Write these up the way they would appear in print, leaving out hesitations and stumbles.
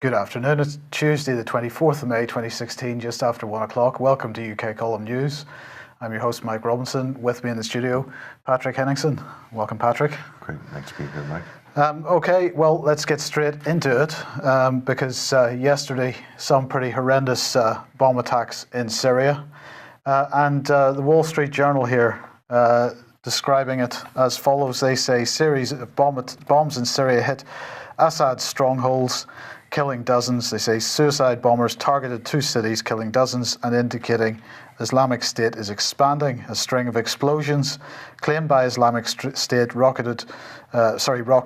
Good afternoon. It's Tuesday, the 24th of May, 2016, just after 1 o'clock. Welcome to UK Column News. I'm your host, Mike Robinson. With me in the studio, Patrick Henningsen. Welcome, Patrick. Great. Nice to be here, Mike. Okay, well, let's get straight into it because yesterday, some pretty horrendous bomb attacks in Syria. And the Wall Street Journal here describing it as follows. They say, series of bombs in Syria hit Assad's strongholds, killing dozens. They say suicide bombers targeted 2 cities, killing dozens, and indicating Islamic State is expanding. A string of explosions claimed by Islamic State rocked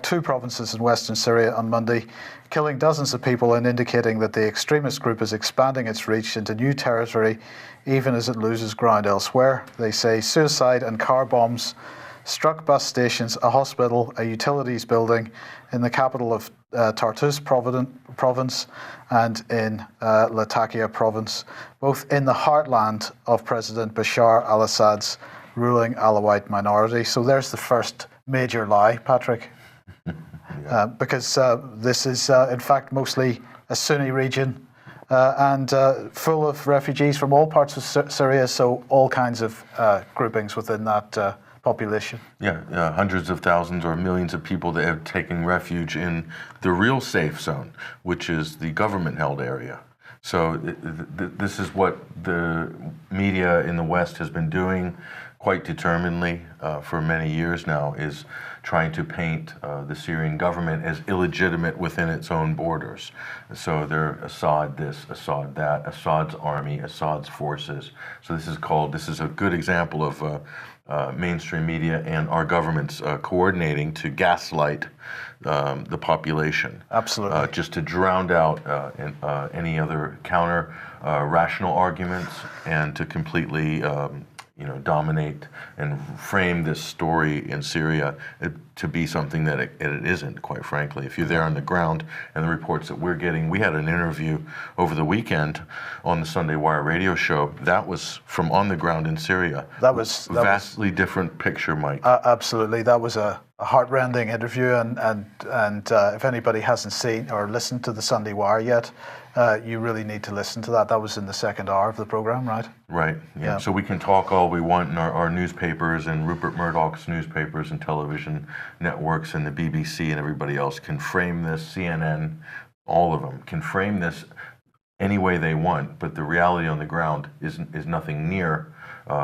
2 provinces in western Syria on Monday, killing dozens of people and indicating that the extremist group is expanding its reach into new territory, even as it loses ground elsewhere. They say suicide and car bombs struck bus stations, a hospital, a utilities building in the capital of Tartus province and in Latakia province, both in the heartland of President Bashar al-Assad's ruling Alawite minority. So there's the first major lie, Patrick, because this is in fact mostly a Sunni region and full of refugees from all parts of Syria, so all kinds of groupings within that population. Hundreds of thousands or millions of people that have taken refuge in the real safe zone, which is the government-held area. So this is what the media in the West has been doing quite determinedly for many years now, is trying to paint the Syrian government as illegitimate within its own borders. So they're Assad this, Assad that, Assad's army, Assad's forces. So this is a good example of mainstream media and our governments coordinating to gaslight the population. Absolutely. Just to drown out any other counter rational arguments, and to completely dominate and frame this story in Syria to be something that it isn't, quite frankly. If you're there on the ground and the reports that we're getting, we had an interview over the weekend on the Sunday Wire radio show that was from on the ground in Syria. That was vastly different picture, Mike. Absolutely. That was a heartrending interview, and if anybody hasn't seen or listened to the Sunday Wire yet, you really need to listen to that. That was in the second hour of the program, right? Right. Yeah. So we can talk all we want in our newspapers, and Rupert Murdoch's newspapers and television networks and the BBC and everybody else can frame this, CNN, all of them can frame this any way they want, but the reality on the ground is nothing near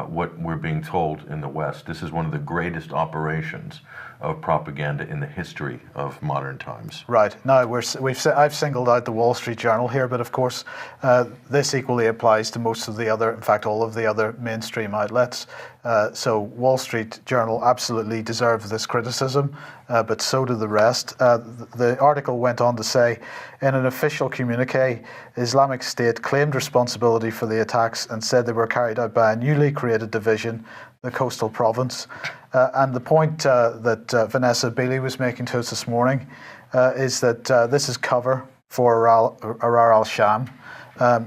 what we're being told in the West. This is one of the greatest operations of propaganda in the history of modern times. Right. Now, I've singled out the Wall Street Journal here, but of course, this equally applies to most of the other, in fact, all of the other mainstream outlets. So Wall Street Journal absolutely deserves this criticism, but so do the rest. The article went on to say, in an official communique, Islamic State claimed responsibility for the attacks and said they were carried out by a newly created division, the Coastal Province. And the point that Vanessa Beeley was making to us this morning is that this is cover for Ahrar al-Sham.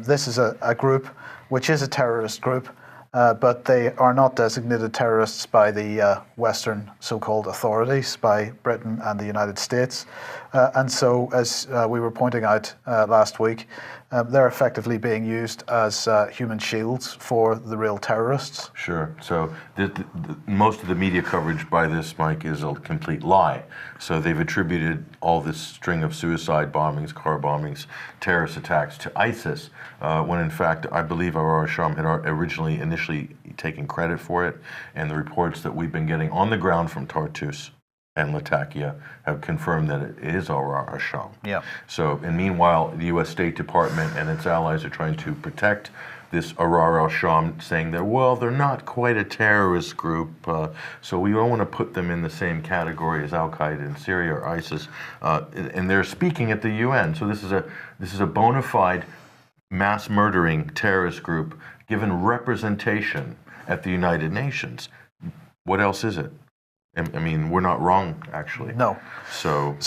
This is a group which is a terrorist group, but they are not designated terrorists by the Western so-called authorities, by Britain and the United States. And so, as we were pointing out last week, they're effectively being used as human shields for the real terrorists. Sure. So most of the media coverage by this, Mike, is a complete lie. So they've attributed all this string of suicide bombings, car bombings, terrorist attacks to ISIS, when in fact I believe Ahrar al-Sham had initially taken credit for it, and the reports that we've been getting on the ground from Tartus and Latakia have confirmed that it is Ahrar al-Sham. Yeah. So, and meanwhile, the U.S. State Department and its allies are trying to protect this Ahrar al-Sham, saying that, well, they're not quite a terrorist group, so we don't want to put them in the same category as Al-Qaeda in Syria or ISIS. And they're speaking at the UN. So this is a bona fide mass murdering terrorist group given representation at the United Nations. What else is it? I mean, we're not wrong, actually. No. So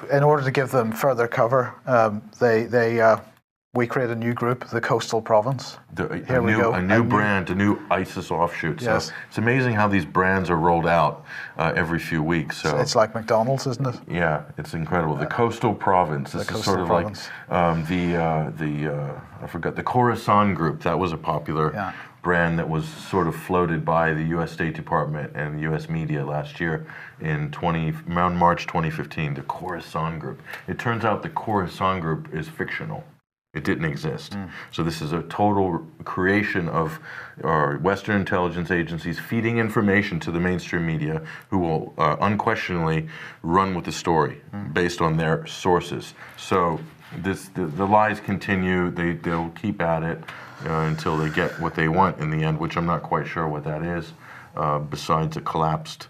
in order to give them further cover, they we create a new group, the Coastal Province. A new brand, a new ISIS offshoot. Yes. So it's amazing how these brands are rolled out every few weeks. So it's like McDonald's, isn't it? Yeah, it's incredible. The Coastal Province. This is sort of Province. like I forgot, the Khorasan Group. That was a popular brand that was sort of floated by the U.S. State Department and U.S. media last year around March 2015. The Khorasan Group. It turns out the Khorasan Group is fictional. It didn't exist. So this is a total creation of our Western intelligence agencies feeding information to the mainstream media, who will unquestionably run with the story based on their sources. So the lies continue. They'll keep at it until they get what they want in the end, which I'm not quite sure what that is, besides a collapsed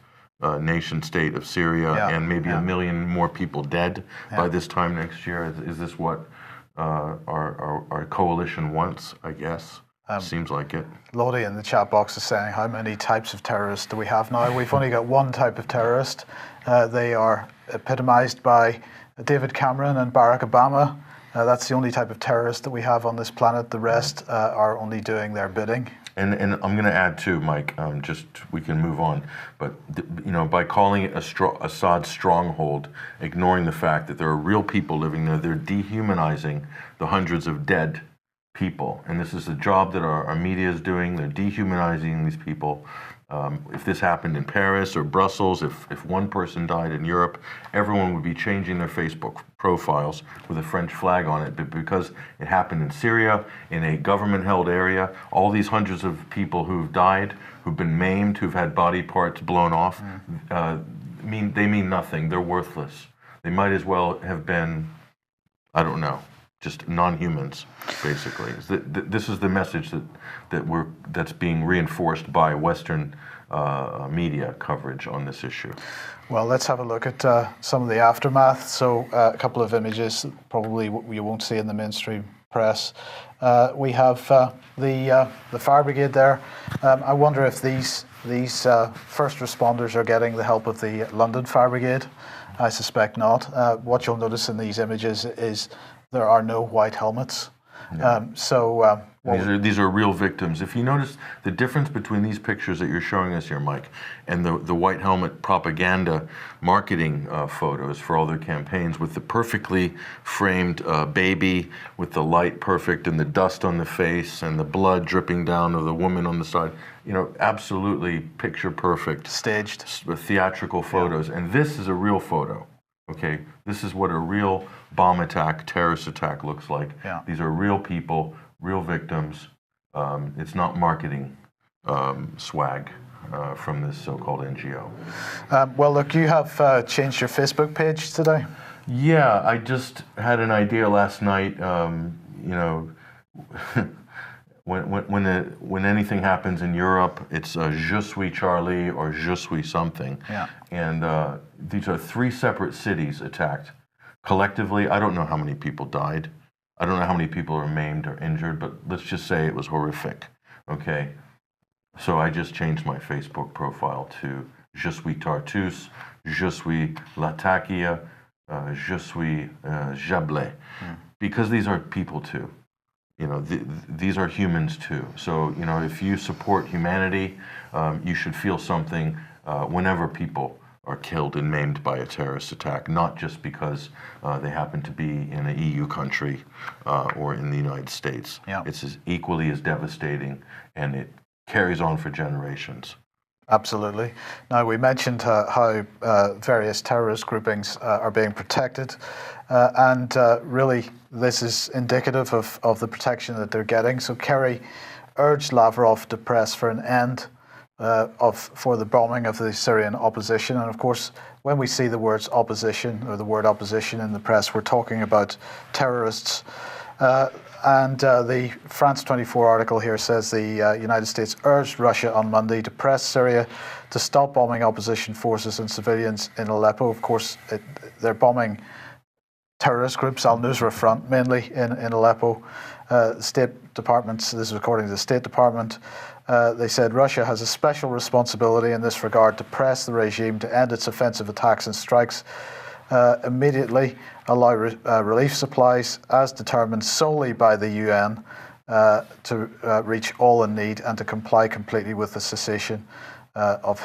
nation state of Syria and maybe 1 million more people dead by this time next year. Is this what our coalition wants, I guess? Seems like it. Lottie in the chat box is saying, how many types of terrorists do we have now? We've only got one type of terrorist. They are epitomized by David Cameron and Barack Obama. That's the only type of terrorist that we have on this planet. The rest are only doing their bidding. And I'm going to add too, Mike. We can move on. But by calling it Assad's stronghold, ignoring the fact that there are real people living there, they're dehumanizing the hundreds of dead people. And this is the job that our media is doing. They're dehumanizing these people. If this happened in Paris or Brussels, if one person died in Europe, everyone would be changing their Facebook profiles with a French flag on it. But because it happened in Syria, in a government-held area, all these hundreds of people who've died, who've been maimed, who've had body parts blown off, they mean nothing. They're worthless. They might as well have been, I don't know, just non-humans, basically. This is the message that's being reinforced by Western media coverage on this issue. Well, let's have a look at some of the aftermath. So a couple of images probably you won't see in the mainstream press. We have the fire brigade there. I wonder if these first responders are getting the help of the London Fire Brigade. I suspect not. What you'll notice in these images is there are no white helmets. These are real victims. If you notice the difference between these pictures that you're showing us here, Mike, and the white helmet propaganda marketing photos for all their campaigns, with the perfectly framed baby, with the light perfect and the dust on the face and the blood dripping down of the woman on the side, absolutely picture perfect. Staged. Theatrical photos. And this is a real photo. Okay, this is what a real bomb attack, terrorist attack looks like. Yeah. These are real people, real victims. It's not marketing swag from this so-called NGO. Well, look, you have changed your Facebook page today. Yeah, I just had an idea last night. When anything happens in Europe, it's Je suis Charlie or Je suis something. Yeah. And these are 3 separate cities attacked. Collectively, I don't know how many people died. I don't know how many people are maimed or injured, but let's just say it was horrific. Okay? So I just changed my Facebook profile to Je suis Tartus, Je suis Latakia, Je suis Jablé. Because these are people too. These are humans too. So, if you support humanity, you should feel something whenever people are killed and maimed by a terrorist attack, not just because they happen to be in an EU country or in the United States. Yeah. It's equally as devastating, and it carries on for generations. Absolutely. Now, we mentioned how various terrorist groupings are being protected, and really this is indicative of the protection that they're getting. So Kerry urged Lavrov to press for an end for the bombing of the Syrian opposition. And of course, when we see the words opposition or the word opposition in the press, we're talking about terrorists. And the France 24 article here says the United States urged Russia on Monday to press Syria to stop bombing opposition forces and civilians in Aleppo. Of course, they're bombing terrorist groups, Al-Nusra Front, mainly in Aleppo. State departments, this is according to the State Department, they said Russia has a special responsibility in this regard to press the regime to end its offensive attacks and strikes immediately allow relief supplies as determined solely by the UN to reach all in need and to comply completely with the cessation of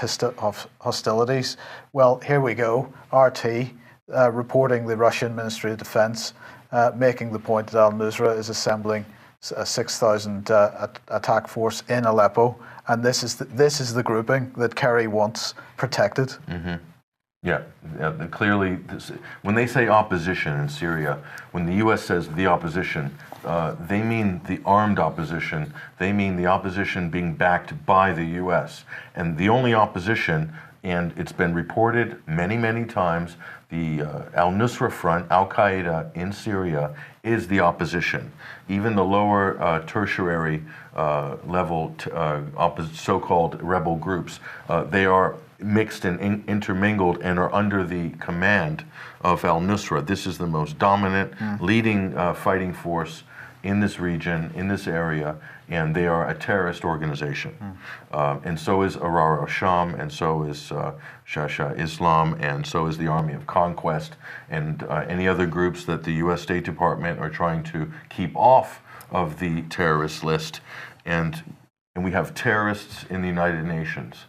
hostilities. Well, here we go. RT reporting the Russian Ministry of Defense making the point that al-Nusra is assembling a 6,000 attack force in Aleppo, and this is the grouping that Kerry wants protected. Mm-hmm. Yeah, clearly, when they say opposition in Syria, when the U.S. says the opposition, they mean the armed opposition. They mean the opposition being backed by the U.S. And the only opposition, and it's been reported many, many times, the al-Nusra Front, Al-Qaeda in Syria, is the opposition. Even the lower tertiary level so-called rebel groups, they are mixed and intermingled and are under the command of al-Nusra. This is the most dominant, leading fighting force in this region, in this area, and they are a terrorist organization. And so is Ahrar al-Sham, and so is Shasha Islam, and so is the Army of Conquest, and any other groups that the U.S. State Department are trying to keep off of the terrorist list. And we have terrorists in the United Nations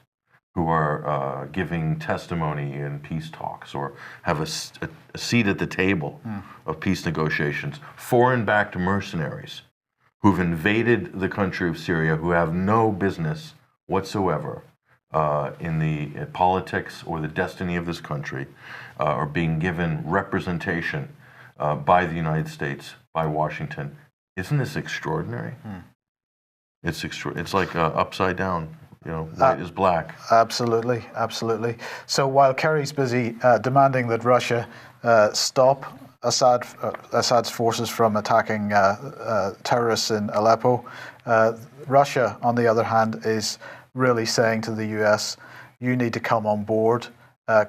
who are giving testimony in peace talks or have a seat at the table of peace negotiations. Foreign-backed mercenaries who've invaded the country of Syria, who have no business whatsoever in the politics or the destiny of this country, are being given representation by the United States, by Washington. Isn't this extraordinary? It's like upside down. You know, white is black. Absolutely, absolutely. So while Kerry's busy demanding that Russia stop Assad's forces from attacking terrorists in Aleppo, Russia, on the other hand, is really saying to the US, you need to come on board,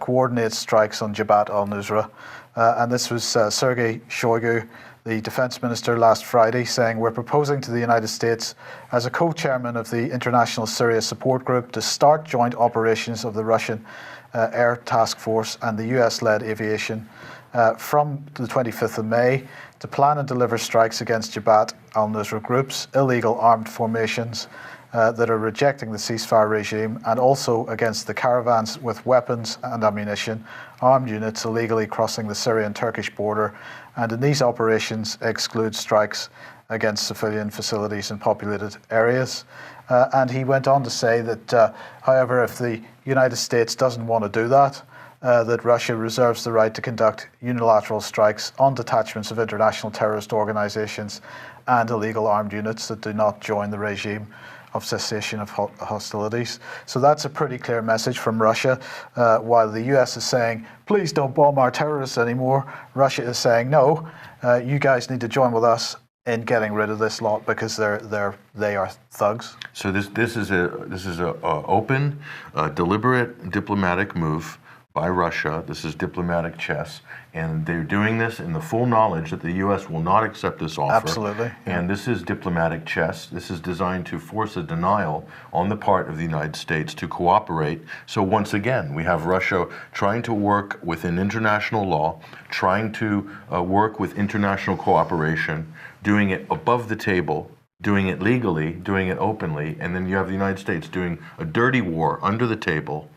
coordinate strikes on Jabhat al-Nusra. And this was Sergei Shoigu, the defense minister, last Friday, saying, we're proposing to the United States as a co-chairman of the International Syria Support Group to start joint operations of the Russian Air Task Force and the US-led aviation from the 25th of May to plan and deliver strikes against Jabhat al-Nusra groups, illegal armed formations that are rejecting the ceasefire regime, and also against the caravans with weapons and ammunition, armed units illegally crossing the Syrian-Turkish border, and in these operations exclude strikes against civilian facilities in populated areas. And he went on to say that, however, if the United States doesn't want to do that, that Russia reserves the right to conduct unilateral strikes on detachments of international terrorist organizations and illegal armed units that do not join the regime of cessation of hostilities. So that's a pretty clear message from Russia. While the US is saying, please don't bomb our terrorists anymore, Russia is saying, no, you guys need to join with us in getting rid of this lot because they are thugs. So this is a open, deliberate diplomatic move by Russia. This is diplomatic chess, and they're doing this in the full knowledge that the U.S. will not accept this offer. Absolutely. And this is diplomatic chess. This is designed to force a denial on the part of the United States to cooperate. So once again, we have Russia trying to work within international law, trying to work with international cooperation, doing it above the table, doing it legally, doing it openly, and then you have the United States doing a dirty war under the table,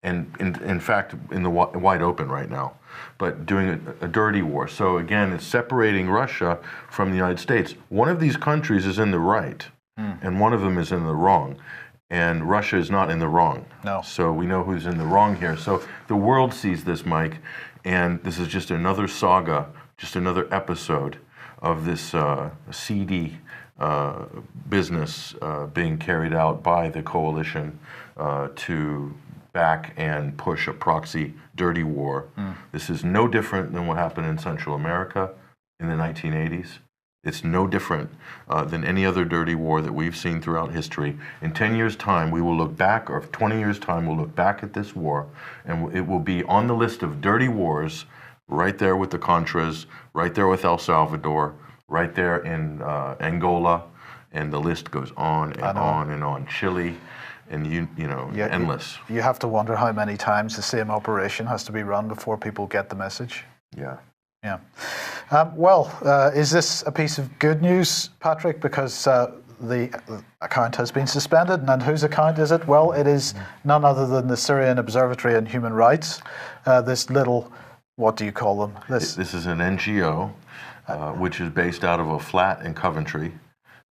and in fact, in the wide open right now, but doing a dirty war. So again, it's separating Russia from the United States. One of these countries is in the right, and one of them is in the wrong. And Russia is not in the wrong. No. So we know who's in the wrong here. So the world sees this, Mike, and this is just another saga, just another episode of this seedy business being carried out by the coalition to back and push a proxy dirty war. This is no different than what happened in Central America in the 1980s. It's no different than any other dirty war that we've seen throughout history. In 10 years' time, we will look back, or 20 years' time, we'll look back at this war, and it will be on the list of dirty wars, right there with the Contras, right there with El Salvador, right there in Angola, and the list goes on and on and on. Chile. and endless. You have to wonder how many times the same operation has to be run before people get the message. Yeah. Yeah. Is this a piece of good news, Patrick? Because the account has been suspended. And whose account is it? Well, it is none other than the Syrian Observatory on Human Rights. This little, what do you call them? This is an NGO, which is based out of a flat in Coventry.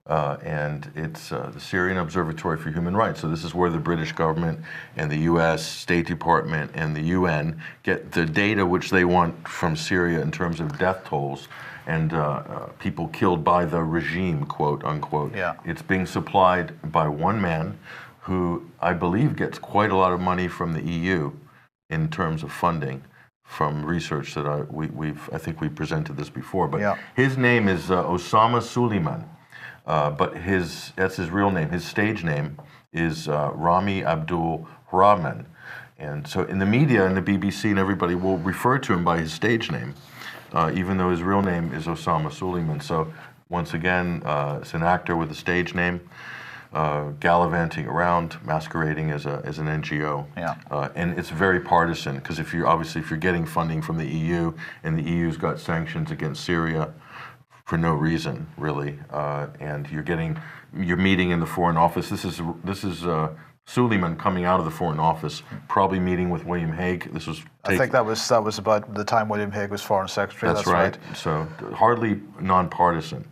And it's the Syrian Observatory for Human Rights. So this is where the British government and the U.S. State Department and the UN get the data which they want from Syria in terms of death tolls and people killed by the regime, quote unquote. Yeah. It's being supplied by one man who I believe gets quite a lot of money from the EU in terms of funding from research that I think we presented this before. But his name is Osama Suleiman. But that's his real name. His stage name is Rami Abdul Rahman. And so in the media and the BBC and everybody will refer to him by his stage name, even though his real name is Osama Suleiman. So once again, it's an actor with a stage name, gallivanting around, masquerading as an NGO. Yeah. And it's very partisan, because if you're getting funding from the EU, and the EU's got sanctions against Syria, for no reason, really, and you're meeting in the Foreign Office. This is Suleiman coming out of the Foreign Office, probably meeting with William Hague. I think that was about the time William Hague was Foreign Secretary. That's right. So hardly nonpartisan.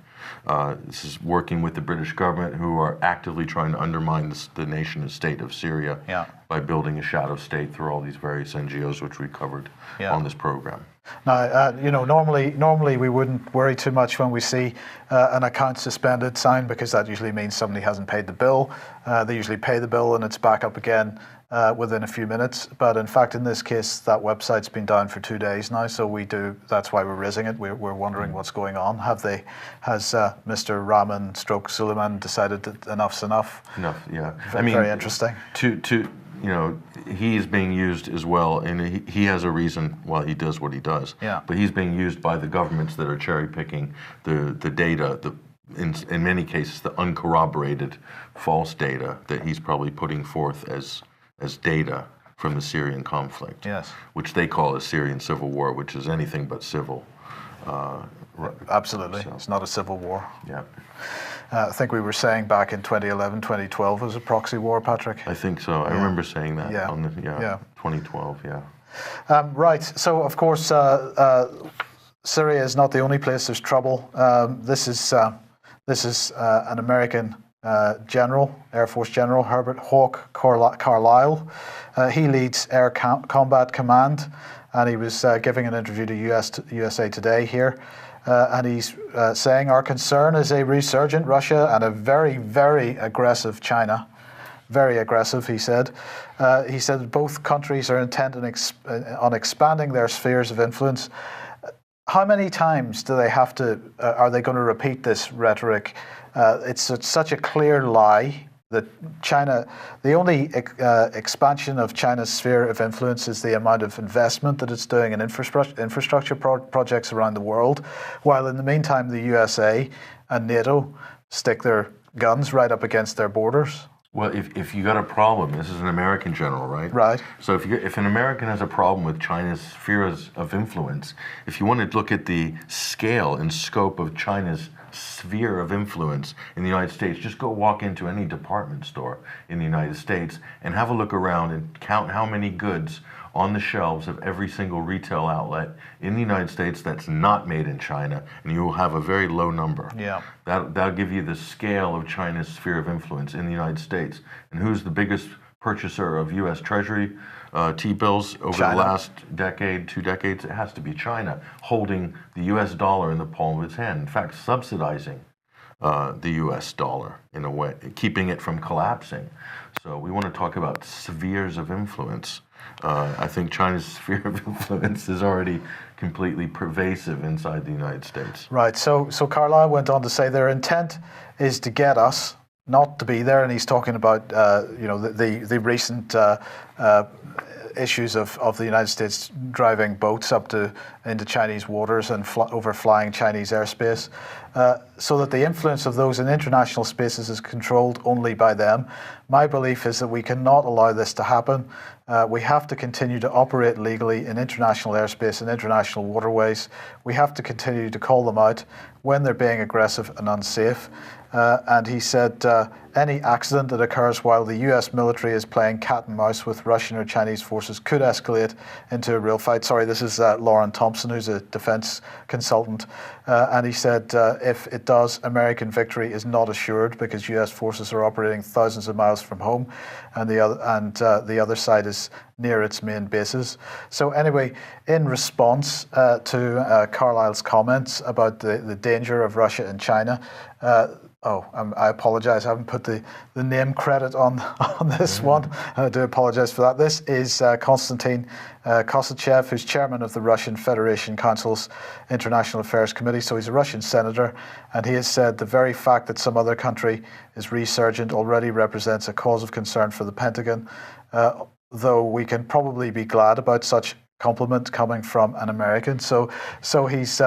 This is working with the British government, who are actively trying to undermine the nation and state of Syria by building a shadow state through all these various NGOs, which we covered on this program. Now, normally we wouldn't worry too much when we see an account suspended, signed, because that usually means somebody hasn't paid the bill. They usually pay the bill and it's back up again within a few minutes. But in fact, in this case, that website's been down for 2 days now. So that's why we're raising it. We're wondering what's going on. Has Mr. Rahman / Suleiman decided that enough's enough? Enough, yeah. Very interesting. He's being used as well, and he has a reason why he does what he does. Yeah. But he's being used by the governments that are cherry picking the data, in many cases the uncorroborated false data that he's probably putting forth as data from the Syrian conflict. Yes. Which they call a Syrian civil war, which is anything but civil. Absolutely. It's not a civil war. Yeah. I think we were saying back in 2011, 2012 was a proxy war, Patrick. I think so. I remember saying that. 2012. Yeah. Right. So of course, Syria is not the only place there's trouble. This is an American general, Air Force General Herbert Hawk Carlisle. He leads Air Combat Command, and he was giving an interview to USA Today here. And he's saying our concern is a resurgent Russia and a very, very aggressive China. Very aggressive, he said. He said both countries are intent on expanding their spheres of influence. How many times do they have to, are they going to repeat this rhetoric? It's such a clear lie that China, the only expansion of China's sphere of influence is the amount of investment that it's doing in infrastructure projects around the world, while in the meantime the USA and NATO stick their guns right up against their borders. Well, if you got a problem, this is an American general, right? Right. So if an American has a problem with China's spheres of influence, if you want to look at the scale and scope of China's sphere of influence in the United States, just go walk into any department store in the United States and have a look around and count how many goods on the shelves of every single retail outlet in the United States that's not made in China, and you will have a very low number. Yeah. That'll give you the scale of China's sphere of influence in the United States. And who's the biggest purchaser of U.S. Treasury T-bills over the last decade, 2 decades? It has to be China, holding the U.S. dollar in the palm of its hand. In fact, subsidizing the U.S. dollar in a way, keeping it from collapsing. So we want to talk about spheres of influence. I think China's sphere of influence is already completely pervasive inside the United States. Right. So Carlisle went on to say their intent is to get us not to be there, and he's talking about the recent issues of the United States driving boats into Chinese waters and overflying Chinese airspace, so that the influence of those in international spaces is controlled only by them. My belief is that we cannot allow this to happen. We have to continue to operate legally in international airspace and international waterways. We have to continue to call them out when they're being aggressive and unsafe. And he said any accident that occurs while the US military is playing cat and mouse with Russian or Chinese forces could escalate into a real fight. Sorry, this is Lauren Thompson, who's a defense consultant. And he said if it does, American victory is not assured because US forces are operating thousands of miles from home, and the other side is near its main bases. So anyway, in response to Carlisle's comments about the danger of Russia and China, I apologize. I haven't put the name credit on this one. I do apologize for that. This is Konstantin Kosachev, who's chairman of the Russian Federation Council's International Affairs Committee. So he's a Russian senator, and he has said the very fact that some other country is resurgent already represents a cause of concern for the Pentagon, though we can probably be glad about such compliment coming from an American. So he's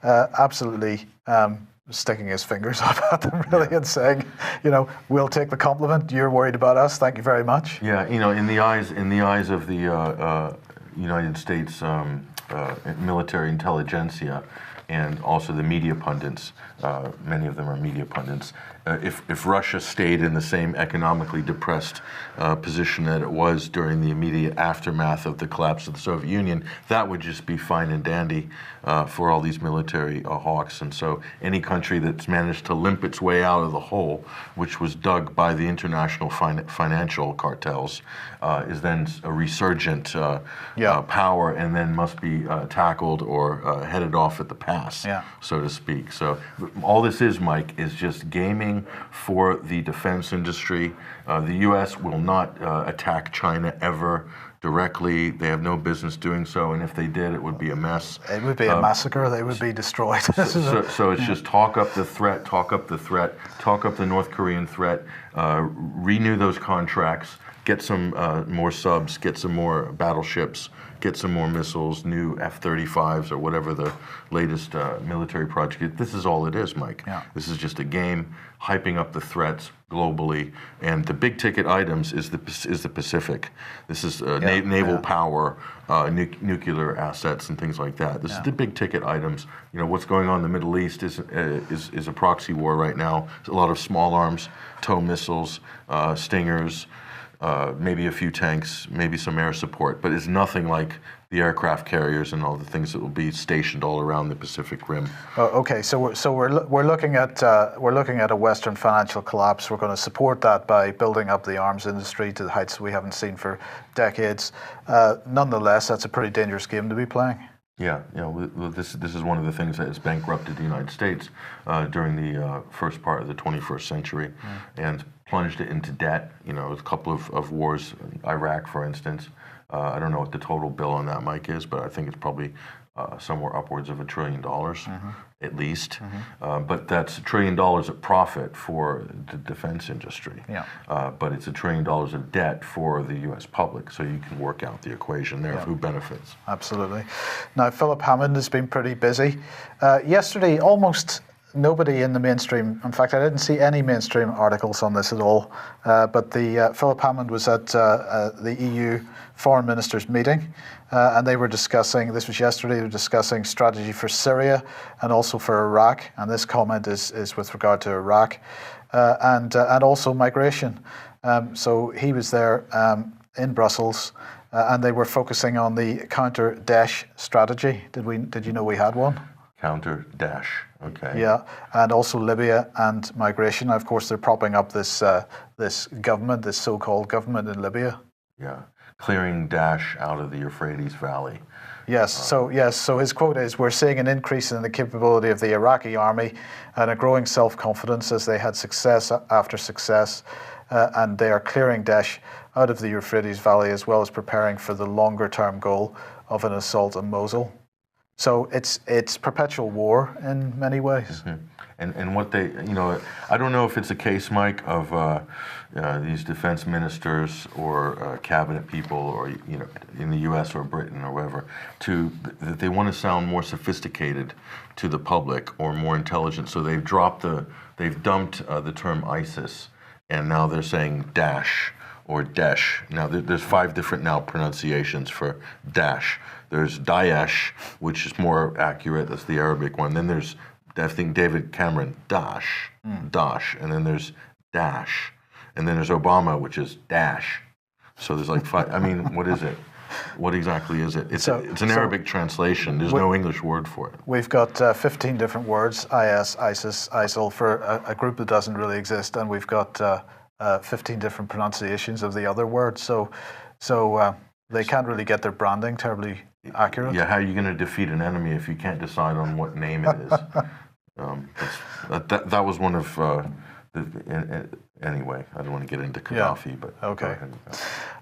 absolutely sticking his fingers up at them, really, and saying, we'll take the compliment. You're worried about us. Thank you very much. Yeah, in the eyes of the United States military intelligentsia and also the media pundits, many of them are media pundits. If Russia stayed in the same economically depressed position that it was during the immediate aftermath of the collapse of the Soviet Union, that would just be fine and dandy for all these military hawks. And so any country that's managed to limp its way out of the hole, which was dug by the international financial cartels, is then a resurgent power, and then must be tackled or headed off at the pass, so to speak. So all this is, Mike, is just gaming for the defense industry. The U.S. will not attack China ever directly. They have no business doing so, and if they did, it would be a mess. It would be a massacre. They would be destroyed. So it's just talk up the threat, talk up the North Korean threat, renew those contracts, get some more subs, get some more battleships, get some more missiles, new F-35s or whatever the latest military project is. This is all it is, Mike. Yeah. This is just a game hyping up the threats globally, and the big ticket items is the Pacific. This is naval power, nuclear assets, and things like that. This is the big ticket items. What's going on in the Middle East is a proxy war right now. There's a lot of small arms, tow missiles, Stingers, maybe a few tanks, maybe some air support, but it's nothing like the aircraft carriers and all the things that will be stationed all around the Pacific Rim. Okay, so we're looking at a Western financial collapse. We're going to support that by building up the arms industry to the heights we haven't seen for decades. Nonetheless, that's a pretty dangerous game to be playing. Yeah, this is one of the things that has bankrupted the United States during the first part of the 21st century, and plunged it into debt. A couple of wars, Iraq, for instance. I don't know what the total bill on that, Mike, is, but I think it's probably somewhere upwards of $1 trillion, at least. But that's $1 trillion of profit for the defense industry. But it's $1 trillion of debt for the U.S. public, so you can work out the equation there of who benefits. Absolutely. Now, Philip Hammond has been pretty busy. Yesterday, almost nobody in the mainstream, in fact, I didn't see any mainstream articles on this at all, but Philip Hammond was at the EU foreign ministers meeting, and they were discussing, this was yesterday, they were discussing strategy for Syria and also for Iraq, and this comment is with regard to Iraq, and also migration. So he was there in Brussels, and they were focusing on the counter-Daesh strategy. Did you know we had one? Counter-Daesh, okay. Yeah, and also Libya and migration. Of course, they're propping up this government, this so-called government in Libya. Yeah, clearing Daesh out of the Euphrates Valley. Yes. So his quote is, "We're seeing an increase in the capability of the Iraqi army and a growing self-confidence as they had success after success, and they are clearing Daesh out of the Euphrates Valley as well as preparing for the longer-term goal of an assault on Mosul." So it's perpetual war in many ways. And what they, I don't know if it's a case, Mike, of these defense ministers or cabinet people, or in the U.S. or Britain or wherever, that they want to sound more sophisticated to the public or more intelligent. So they've dumped the term ISIS, and now they're saying Daesh or Daesh. Now there's 5 different now pronunciations for Daesh. There's Daesh, which is more accurate. That's the Arabic one. Then there's, I think, David Cameron, Dash, and then there's Dash, and then there's Obama, which is Dash. So there's like 5. I mean, what is it? What exactly is it? It's an Arabic translation. There's no English word for it. We've got 15 different words: IS, ISIS, ISIL, for a group that doesn't really exist, and we've got 15 different pronunciations of the other words. So they can't really get their branding terribly accurate. Yeah, how are you going to defeat an enemy if you can't decide on what name it is? That was one of anyway, I don't want to get into Gaddafi, but okay.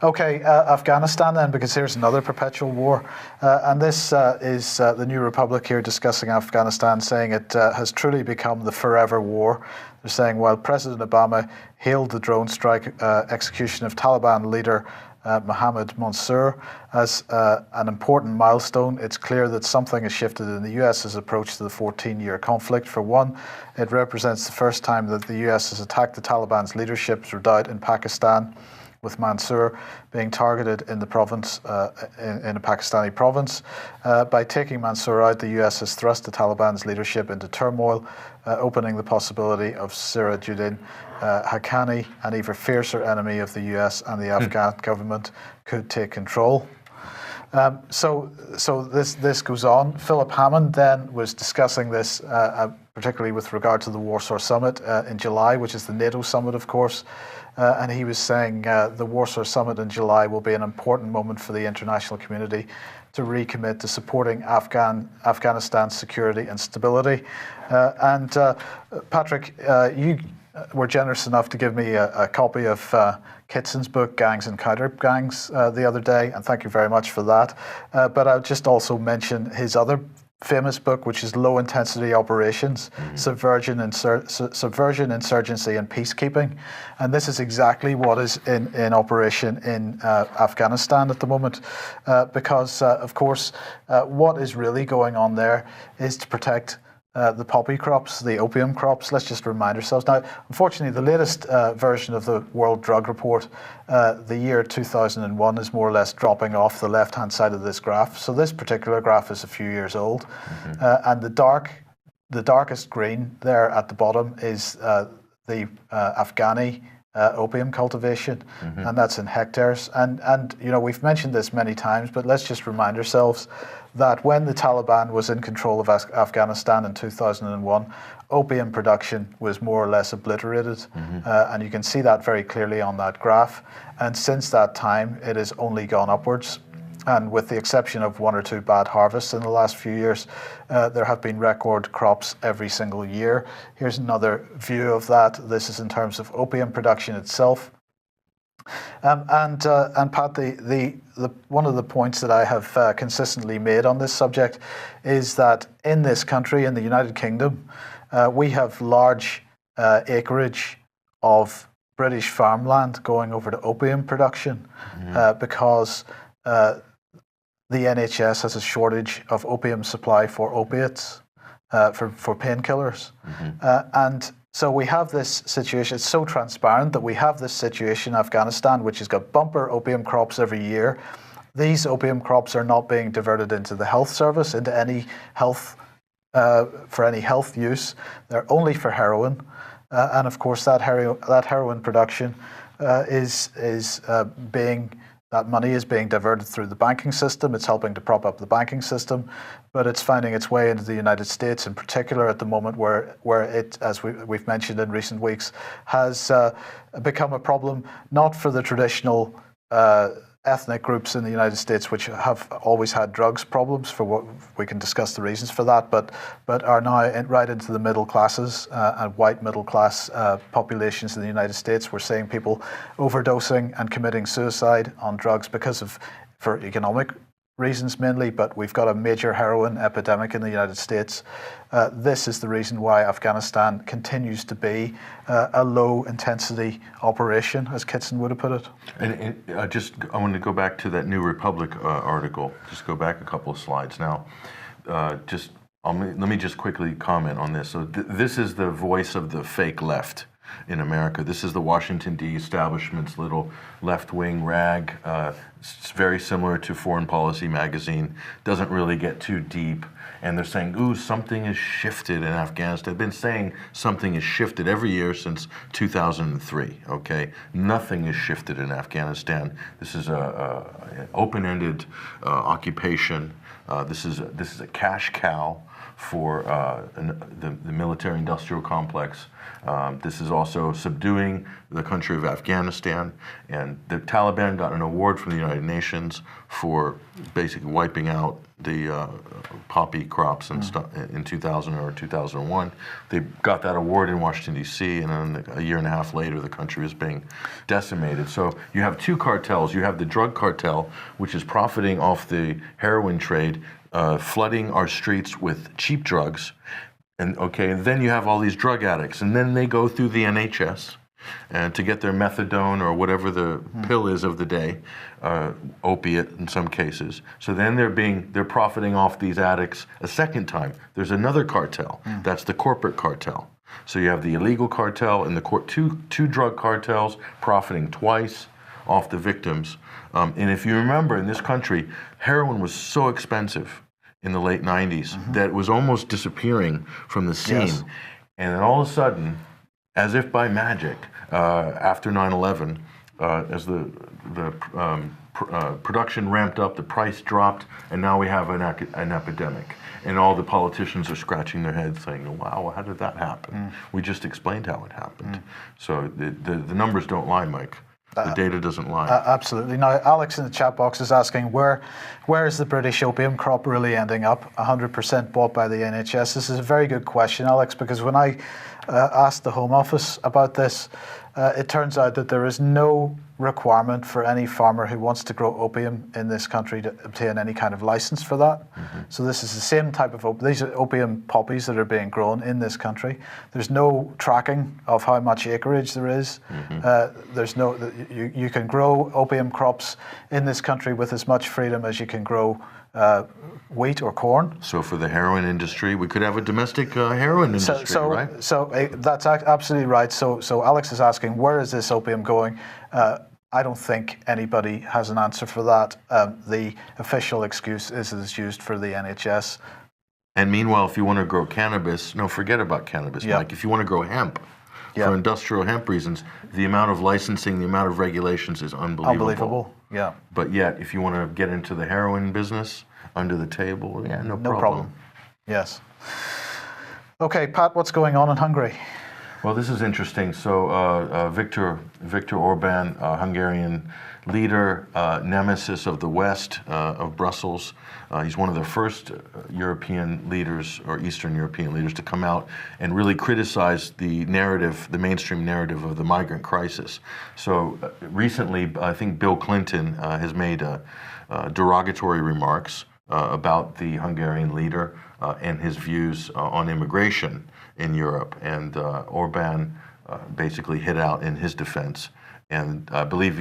Okay, Afghanistan then, because here's another perpetual war, and this is the New Republic here discussing Afghanistan, saying it has truly become the forever war. They're saying while President Obama hailed the drone strike execution of Taliban leader Mohammed Mansour as an important milestone, it's clear that something has shifted in the US's approach to the 14-year conflict. For one, it represents the first time that the US has attacked the Taliban's leadership's redoubt in Pakistan, with Mansour being targeted in the province, in a Pakistani province. By taking Mansour out, the US has thrust the Taliban's leadership into turmoil, opening the possibility of Sirajuddin Haqqani, an even fiercer enemy of the US and the Afghan government, could take control. So this goes on. Philip Hammond then was discussing this, particularly with regard to the Warsaw Summit in July, which is the NATO summit, of course. And he was saying the Warsaw Summit in July will be an important moment for the international community to recommit to supporting Afghanistan's security and stability. And Patrick, you were generous enough to give me a copy of Kitson's book, Gangs and Counter Gangs, the other day, and thank you very much for that. But I'll just also mention his other famous book, which is Low Intensity Operations, Subversion, Insurgency and Peacekeeping. And this is exactly what is in operation in Afghanistan at the moment, because, of course, what is really going on there is to protect the poppy crops, the opium crops. Let's just remind ourselves. Now, unfortunately, the latest version of the World Drug Report, the year 2001, is more or less dropping off the left-hand side of this graph. So this particular graph is a few years old. And the darkest green there at the bottom is the Afghani opium cultivation, and that's in hectares. And we've mentioned this many times, but let's just remind ourselves that when the Taliban was in control of Afghanistan in 2001, opium production was more or less obliterated, and you can see that very clearly on that graph. And since that time, it has only gone upwards. And with the exception of 1 or 2 bad harvests in the last few years, there have been record crops every single year. Here's another view of that. This is in terms of opium production itself. And Pat, the one of the points that I have consistently made on this subject is that in this country, in the United Kingdom, we have large acreage of British farmland going over to opium production because the NHS has a shortage of opium supply for opiates, for painkillers. And so we have this situation. It's so transparent that we have this situation in Afghanistan, which has got bumper opium crops every year. These opium crops are not being diverted into the health service, into any health, for any health use. They're only for heroin. And of course, that heroin production that money is being diverted through the banking system. It's helping to prop up the banking system, but it's finding its way into the United States in particular at the moment, where it, as we've mentioned in recent weeks, has become a problem not for the traditional ethnic groups in the United States, which have always had drugs problems, for what we can discuss the reasons for that, but are now right into the middle classes and white middle class populations in the United States. We're seeing people overdosing and committing suicide on drugs for economic reasons mainly, but we've got a major heroin epidemic in the United States. This is the reason why Afghanistan continues to be a low-intensity operation, as Kitson would have put it. And I want to go back to that New Republic article. Just go back a couple of slides now. Let me just quickly comment on this. So this is the voice of the fake left in America. This is the Washington D establishment's little left-wing rag. It's very similar to Foreign Policy magazine. Doesn't really get too deep. And they're saying, ooh, something has shifted in Afghanistan. They've been saying something has shifted every year since 2003, okay? Nothing has shifted in Afghanistan. This is an open-ended occupation. This is a cash cow for the military-industrial complex. This is also subduing the country of Afghanistan, and the Taliban got an award from the United Nations for basically wiping out the poppy crops and stuff in 2000 or 2001. They got that award in Washington, D.C., and then a year and a half later, the country was being decimated. So you have two cartels. You have the drug cartel, which is profiting off the heroin trade, flooding our streets with cheap drugs. And then you have all these drug addicts, and then they go through the NHS and to get their methadone or whatever the pill is of the day, opiate in some cases. So then they're profiting off these addicts a second time. There's another cartel. That's the corporate cartel. So you have the illegal cartel and the two drug cartels profiting twice off the victims. And if you remember, in this country, heroin was so expensive in the late 90s that it was almost disappearing from the scene. Yes. And then all of a sudden, as if by magic, after 9/11, as the production ramped up, the price dropped, and now we have an epidemic. And all the politicians are scratching their heads saying, wow, how did that happen? We just explained how it happened. So the numbers don't lie, Mike. The data doesn't lie. Absolutely. Now, Alex in the chat box is asking, where is the British opium crop really ending up? 100% bought by the NHS. This is a very good question, Alex, because when I asked the Home Office about this, it turns out that there is no requirement for any farmer who wants to grow opium in this country to obtain any kind of license for that. So this is the same type of these are opium poppies that are being grown in this country. There's no tracking of how much acreage there is. There's no you can grow opium crops in this country with as much freedom as you can grow wheat or corn. So for the heroin industry, we could have a domestic heroin industry, right? So that's absolutely right. So Alex is asking, where is this opium going? I don't think anybody has an answer for that. The official excuse is that it's used for the NHS. And meanwhile, if you want to grow cannabis, forget about cannabis, Mike. If you want to grow hemp, for industrial hemp reasons, the amount of licensing, the amount of regulations is unbelievable. Yeah. But yet, if you want to get into the heroin business, under the table, no problem. Yes. Okay, Pat, what's going on in Hungary? Well, this is interesting. So Viktor Orbán, Hungarian leader, nemesis of the West, of Brussels. He's one of the first European leaders or Eastern European leaders to come out and really criticize the narrative, the mainstream narrative of the migrant crisis. So recently, I think Bill Clinton has made derogatory remarks about the Hungarian leader and his views on immigration in Europe. And Orbán basically hit out in his defense. And I believe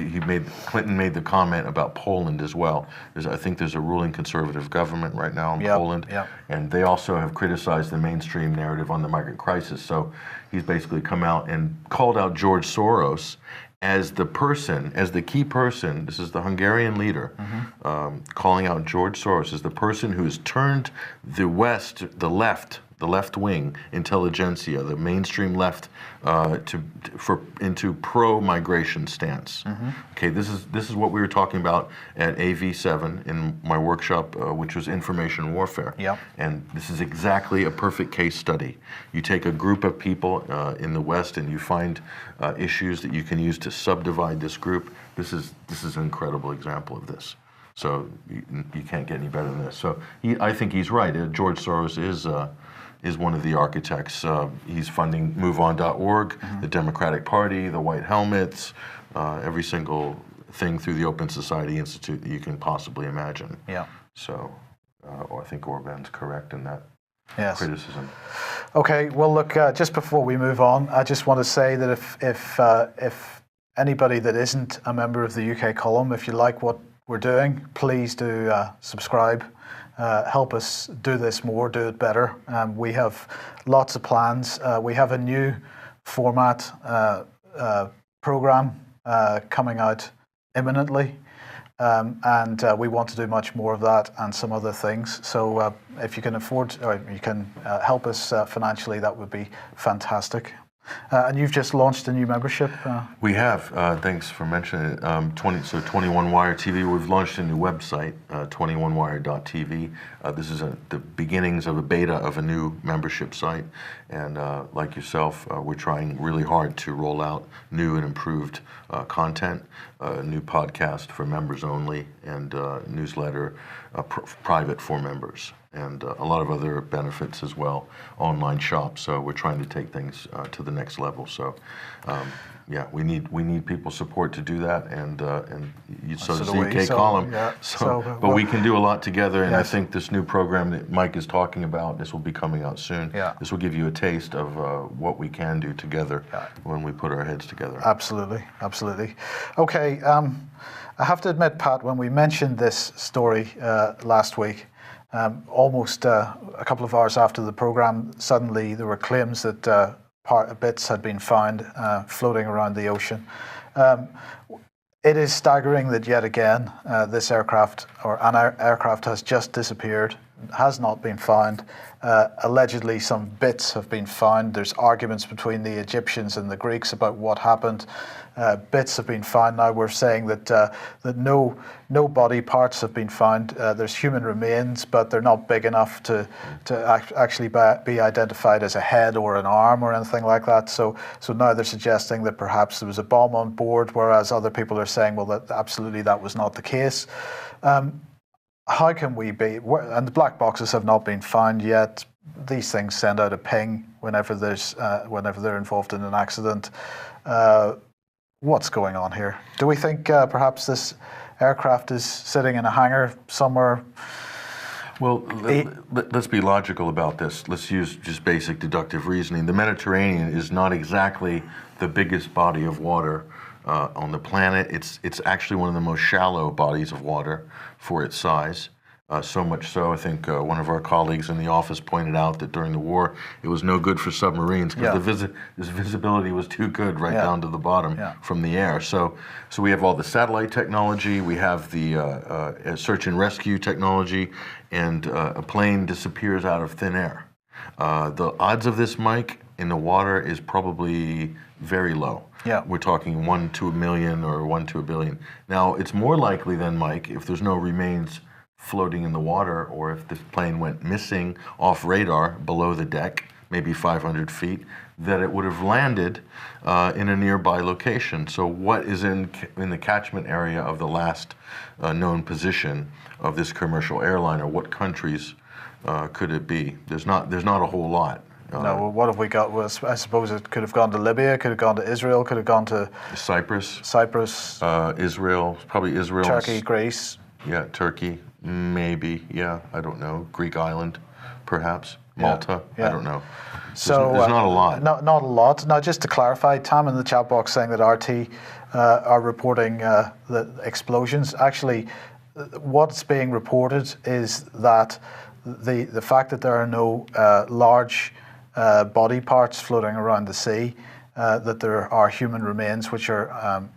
Clinton made the comment about Poland as well. I think there's a ruling conservative government right now in Poland, and they also have criticized the mainstream narrative on the migrant crisis. So he's basically come out and called out George Soros as the key person. This is the Hungarian leader calling out George Soros as the person who has turned the West, the left wing intelligentsia, the mainstream left, into pro-migration stance. Okay, this is what we were talking about at AV7 in my workshop, which was information warfare. And this is exactly a perfect case study. You take a group of people in the West and you find issues that you can use to subdivide this group. This is an incredible example of this. So you can't get any better than this. So I think he's right. George Soros is one of the architects. He's funding MoveOn.org, the Democratic Party, the White Helmets, every single thing through the Open Society Institute that you can possibly imagine. So I think Orbán's correct in that Yes. criticism. Okay. Well, look. Just before we move on, I just want to say that if anybody that isn't a member of the UK column, if you like what we're doing, please do subscribe. Help us do this more, do it better. We have lots of plans. We have a new format program coming out imminently. And we want to do much more of that and some other things. So if you can afford, or you can help us financially, that would be fantastic. And you've just launched a new membership. We have. Thanks for mentioning it. 21 Wire TV. We've launched a new website, 21wire.tv. This is the beginnings of a beta of a new membership site. And like yourself, we're trying really hard to roll out new and improved content, a new podcast for members only, and newsletter private for members, and a lot of other benefits as well, online shop. So we're trying to take things to the next level. So yeah, we need people's support to do that, and so does the UK column. Yeah. But we can do a lot together, and yes. I think this new program that Mike is talking about, this will be coming out soon. Yeah. This will give you a taste of what we can do together when we put our heads together. Absolutely, absolutely. Okay, I have to admit, Pat, when we mentioned this story last week, almost a couple of hours after the program, suddenly there were claims that bits had been found floating around the ocean. It is staggering that yet again this aircraft, or an aircraft, has just disappeared, has not been found. Allegedly some bits have been found. There's arguments between the Egyptians and the Greeks about what happened. Bits have been found. Now we're saying that no body parts have been found. There's human remains, but they're not big enough to actually be identified as a head or an arm or anything like that. So now they're suggesting that perhaps there was a bomb on board, whereas other people are saying, well, that absolutely that was not the case. How can we be? And the black boxes have not been found yet. These things send out a ping whenever they're involved in an accident. What's going on here? Do we think perhaps this aircraft is sitting in a hangar somewhere? Well, let's be logical about this. Let's use just basic deductive reasoning. The Mediterranean is not exactly the biggest body of water on the planet. It's actually one of the most shallow bodies of water for its size. So much so, I think one of our colleagues in the office pointed out that during the war, it was no good for submarines because this visibility was too good down to the bottom from the air. So we have all the satellite technology, we have the search and rescue technology, and a plane disappears out of thin air. The odds of this, Mike, in the water is probably very low. Yeah. We're talking 1 to 1 million or 1 to 1 billion. Now, it's more likely then, Mike, if there's no remains floating in the water, or if this plane went missing off radar below the deck, maybe 500 feet, that it would have landed in a nearby location. So what is in the catchment area of the last known position of this commercial airliner? What countries could it be? There's not a whole lot. No, well, what have we got? Well, I suppose it could have gone to Libya, could have gone to Israel, could have gone to Cyprus, Israel, probably Israel, Turkey, Greece. Yeah, Turkey, maybe. Yeah, I don't know. Greek island, perhaps. Malta. I don't know. So there's not a lot. Not a lot. Now, just to clarify, Tam in the chat box saying that RT are reporting the explosions. Actually, what's being reported is that the fact that there are no large body parts floating around the sea, that there are human remains which are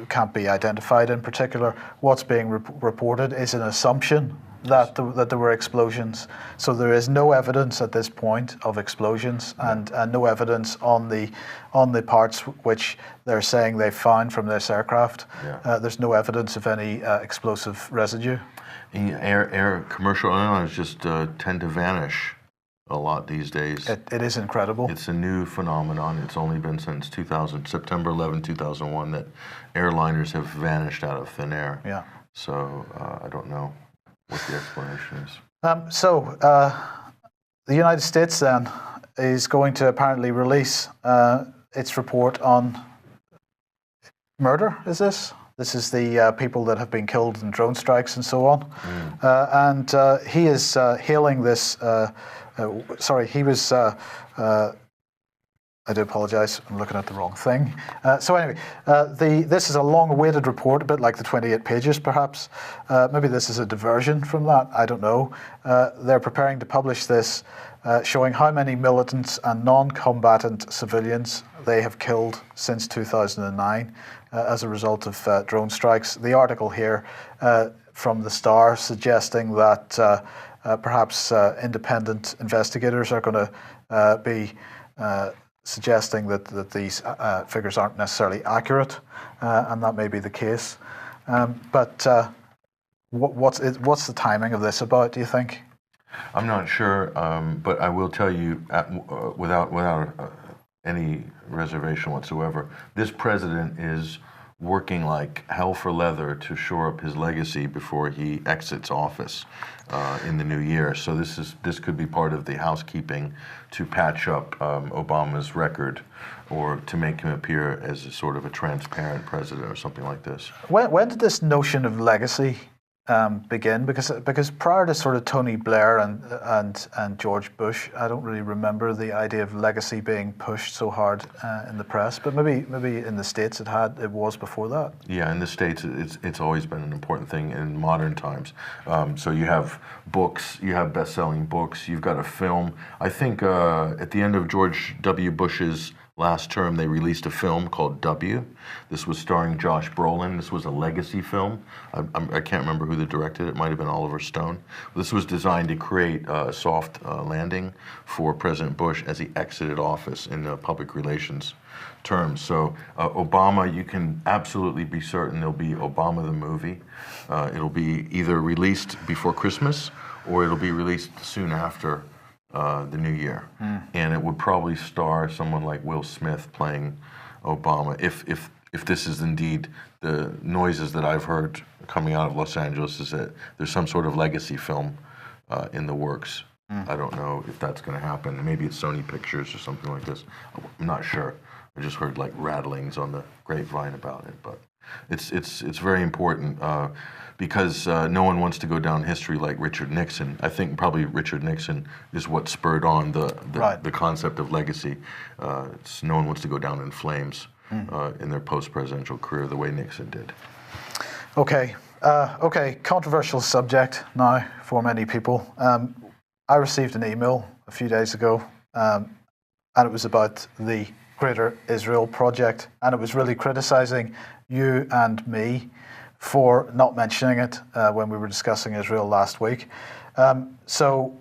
can't be identified in particular. What's being reported is an assumption that there were explosions. So there is no evidence at this point of explosions, and no evidence on the parts which they're saying they found from this aircraft. There's no evidence of any explosive residue. Commercial airliners just tend to vanish a lot these days. It is incredible. It's a new phenomenon. It's only been since September 11, 2001, that airliners have vanished out of thin air. Yeah. So I don't know what the explanation is. The United States then is going to apparently release its report on murder. Is this This is the people that have been killed in drone strikes and so on. And he is hailing this. He was. I do apologise, I'm looking at the wrong thing. So anyway, this is a long-awaited report, a bit like the 28 pages perhaps. Maybe this is a diversion from that, I don't know. They're preparing to publish this, showing how many militants and non-combatant civilians they have killed since 2009 as a result of drone strikes. The article here from the Star suggesting that perhaps independent investigators are going to be suggesting that these figures aren't necessarily accurate, and that may be the case. But what's the timing of this about, do you think? I'm not sure, but I will tell you, without any reservation whatsoever, this president is working like hell for leather to shore up his legacy before he exits office in the new year. So this could be part of the housekeeping to patch up Obama's record, or to make him appear as a sort of a transparent president or something like this. When did this notion of legacy begin? Because prior to sort of Tony Blair and George Bush, I don't really remember the idea of legacy being pushed so hard in the press. But maybe in the States it was before that. Yeah, in the States it's always been an important thing in modern times. So you have books, you have best-selling books, you've got a film. I think at the end of George W. Bush's last term, they released a film called W. This was starring Josh Brolin. This was a legacy film. I can't remember who directed it. It might have been Oliver Stone. This was designed to create a soft landing for President Bush as he exited office in the public relations terms. So Obama, you can absolutely be certain there'll be Obama the movie. It'll be either released before Christmas or it'll be released soon after the new year, and it would probably star someone like Will Smith playing Obama. If this is indeed the noises that I've heard coming out of Los Angeles, is that there's some sort of legacy film in the works. I don't know if that's going to happen. Maybe it's Sony Pictures or something like this. I'm not sure. I just heard like rattlings on the grapevine about it, but it's very important. Because no one wants to go down history like Richard Nixon. I think probably Richard Nixon is what spurred on the concept of legacy. No one wants to go down in flames in their post-presidential career the way Nixon did. Okay, controversial subject now for many people. I received an email a few days ago, and it was about the Greater Isreal project, and it was really criticizing you and me for not mentioning it when we were discussing Israel last week. So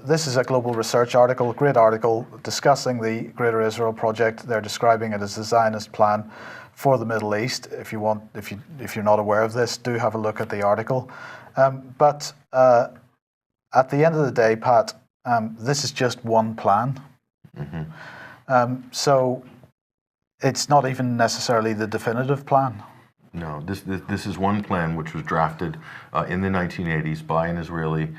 this is a global research article, a great article discussing the Greater Isreal project. They're describing it as a Zionist plan for the Middle East. If you're not aware of this, do have a look at the article. But at the end of the day, Pat, this is just one plan. So it's not even necessarily the definitive plan. No, this is one plan which was drafted in the 1980s by an Israeli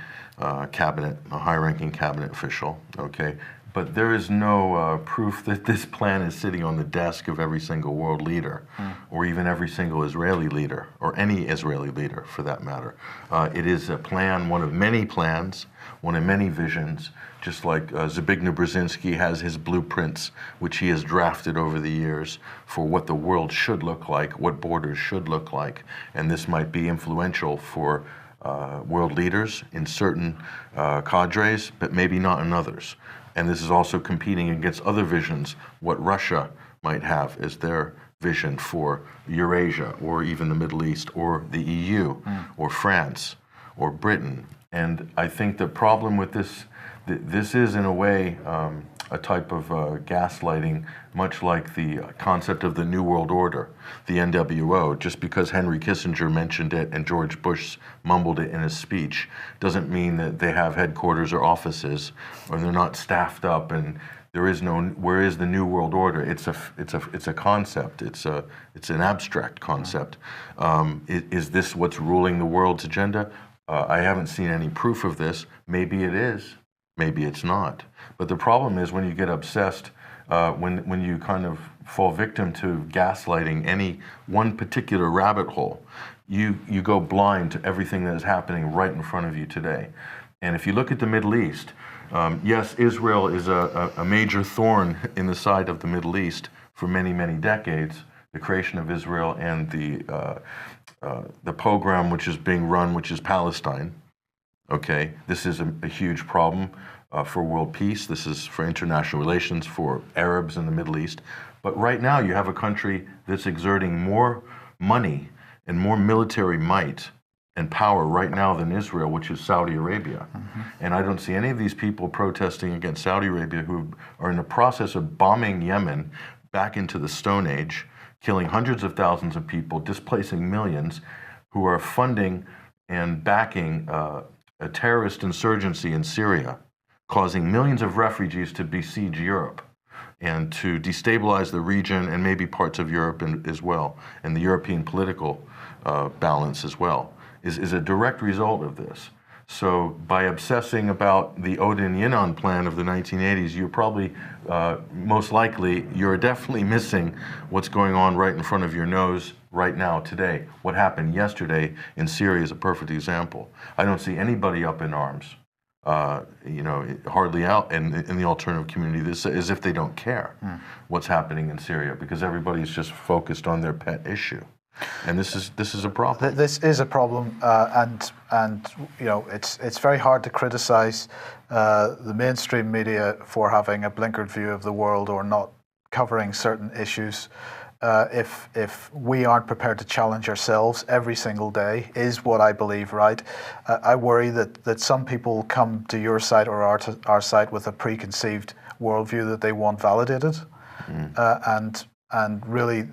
cabinet, a high-ranking cabinet official. Okay, but there is no proof that this plan is sitting on the desk of every single world leader, or even every single Israeli leader, or any Israeli leader for that matter. It is a plan, one of many plans, one of many visions. Just like Zbigniew Brzezinski has his blueprints, which he has drafted over the years for what the world should look like, what borders should look like. And this might be influential for world leaders in certain cadres, but maybe not in others. And this is also competing against other visions, what Russia might have as their vision for Eurasia, or even the Middle East, or the EU, or France, or Britain. And I think the problem with this is in a way a type of gaslighting, much like the concept of the New World Order, the NWO. Just because Henry Kissinger mentioned it and George Bush mumbled it in his speech doesn't mean that they have headquarters or offices, or they're not staffed up and there is no, where is the New World Order? It's a concept. It's an abstract concept. Is this what's ruling the world's agenda? I haven't seen any proof of this. Maybe it is. Maybe it's not. But the problem is when you get obsessed when you kind of fall victim to gaslighting any one particular rabbit hole, you go blind to everything that is happening right in front of you today. And if you look at the Middle East, yes, Israel is a major thorn in the side of the Middle East for many, many decades. The creation of Israel and the program which is being run, which is Palestine. Okay, this is a huge problem for world peace. This is for international relations, for Arabs in the Middle East. But right now you have a country that's exerting more money and more military might and power right now than Israel, which is Saudi Arabia. Mm-hmm. And I don't see any of these people protesting against Saudi Arabia who are in the process of bombing Yemen back into the Stone Age, killing hundreds of thousands of people, displacing millions, who are funding and backing a terrorist insurgency in Syria, causing millions of refugees to besiege Europe and to destabilize the region and maybe parts of Europe as well, and the European political balance as well, is a direct result of this. So by obsessing about the Oded Yinon plan of the 1980s, you're probably, most likely, you're definitely missing what's going on right in front of your nose right now, today. What happened yesterday in Syria is a perfect example. I don't see anybody up in arms, hardly out in the alternative community, this as if they don't care what's happening in Syria, because everybody's just focused on their pet issue. And this is a problem. This is a problem, and it's very hard to criticize the mainstream media for having a blinkered view of the world or not covering certain issues. If we aren't prepared to challenge ourselves every single day, is what I believe, right? I worry that some people come to your site or our site with a preconceived worldview that they want validated, and really,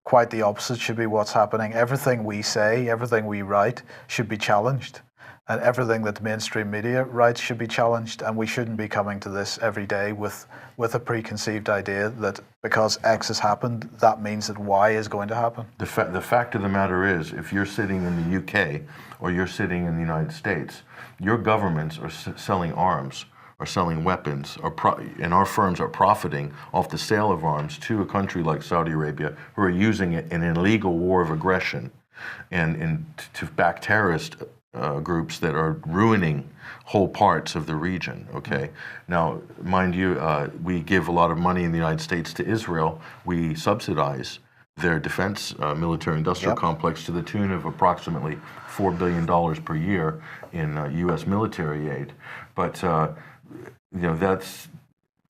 quite the opposite should be what's happening. Everything we say, everything we write should be challenged, and everything that the mainstream media writes should be challenged, and we shouldn't be coming to this every day with a preconceived idea that because X has happened, that means that Y is going to happen. The fact of the matter is, if you're sitting in the UK or you're sitting in the United States, your governments are selling arms, are selling weapons, and our firms are profiting off the sale of arms to a country like Saudi Arabia, who are using it in an illegal war of aggression and to back terrorist groups that are ruining whole parts of the region. Okay, now, mind you, we give a lot of money in the United States to Israel. We subsidize their defense military-industrial complex to the tune of approximately $4 billion per year in U.S. military aid. But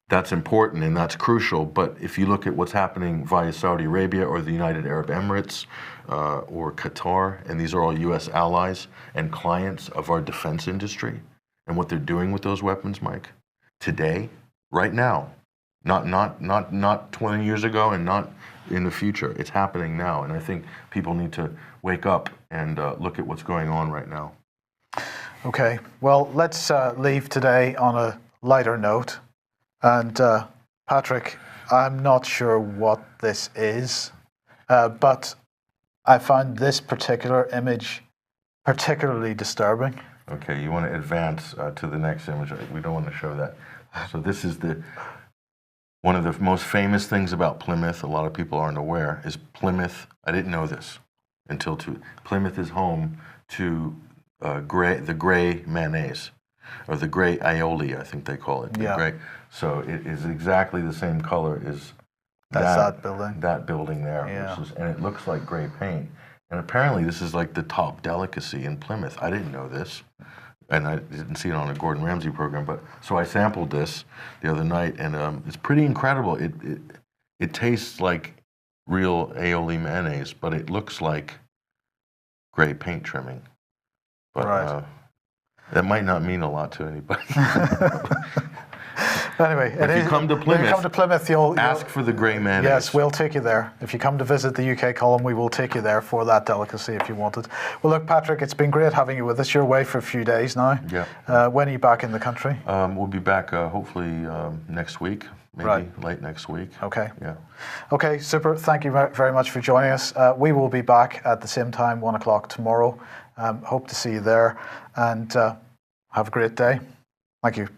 that's important and that's crucial. But if you look at what's happening via Saudi Arabia or the United Arab Emirates or Qatar, and these are all U.S. allies and clients of our defense industry, and what they're doing with those weapons, Mike, today, right now, not 20 years ago and not in the future. It's happening now, and I think people need to wake up and look at what's going on right now. Okay, well, let's leave today on a lighter note. And Patrick, I'm not sure what this is, but I found this particular image particularly disturbing. Okay, you want to advance to the next image. We don't want to show that. So this is one of the most famous things about Plymouth, a lot of people aren't aware, is Plymouth. I didn't know this until Plymouth is home to the gray mayonnaise, or the gray aioli, I think they call it. Gray. So it is exactly the same color as that building. That building there, and it looks like gray paint. And apparently this is like the top delicacy in Plymouth. I didn't know this, and I didn't see it on a Gordon Ramsay program. But so I sampled this the other night, and it's pretty incredible. It tastes like real aioli mayonnaise, but it looks like gray paint trimming. But right. That might not mean a lot to anybody. Anyway, if you come to Plymouth, you'll ask for the gray mayonnaise. Yes, we'll take you there. If you come to visit the UK column, we will take you there for that delicacy if you want it. Well, look, Patrick, it's been great having you with us. You're away for a few days now. Yeah. When are you back in the country? We'll be back hopefully next week, maybe late next week. Okay. Yeah. Okay, super. Thank you very much for joining us. We will be back at the same time, 1 o'clock tomorrow. Hope to see you there, and have a great day. Thank you.